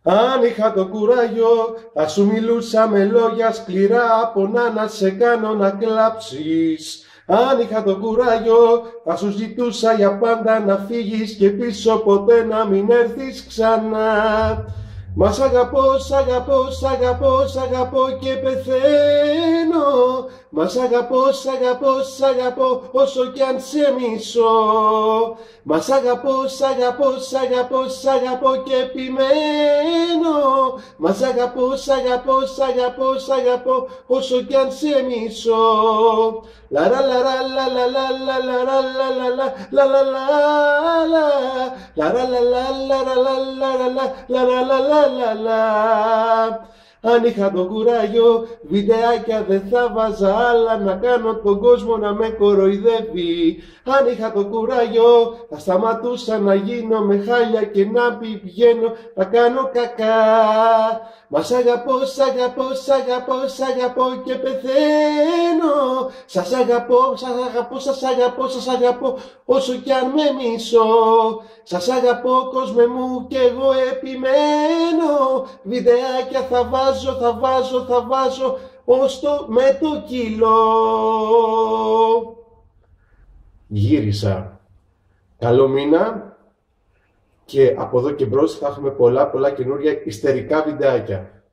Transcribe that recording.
Αν είχα το κουράγιο, θα σου μιλούσα με λόγια σκληρά, πονά να σε κάνω να κλάψεις. Αν είχα το κουράγιο, θα σου ζητούσα για πάντα να φύγεις και πίσω ποτέ να μην έρθεις ξανά. Μα σ' αγαπώ, σ' αγαπώ, σ' αγαπώ, σ' αγαπώ και πεθαίνω. Μα σ' αγαπώ, σ' αγαπώ, σ' αγαπώ όσο κι αν σε μισώ. Μα σ' αγαπώ, σ' αγαπώ, σ' αγαπώ, σ' αγαπώ και επιμένω. Μα σ' αγαπώ, σ' αγαπώ, σ' αγαπώ, σ' αγαπώ όσο κι αν σε μισώ. Λαρα λαρα λα λα λα λα λαρα λα λα λα λα λα λα λαρα λα λα λαρα λα λαρα λα λαρα λα λα λα λα. Αν είχα το κουράγιο, βιντεάκια δεν θα βάζα άλλα να κάνω τον κόσμο να με κοροϊδεύει. Αν είχα το κουράγιο, θα σταματούσα να γίνω με χάλια και να πηγαίνω να κάνω κακά. Μα σ' αγαπώ, σ' αγαπώ, σ' αγαπώ, σ' αγαπώ και πεθαίνω. Σας αγαπώ, σας αγαπώ, σας αγαπώ, σας αγαπώ όσο κι αν με μισώ. Σας αγαπώ κόσμε μου κι εγώ επιμένω. Βιντεάκια θα βάζω, θα βάζω, θα βάζω ως το με το κιλό. Γύρισα. Καλό μήνα και από εδώ και μπρος θα έχουμε πολλά καινούρια ιστερικά βιντεάκια.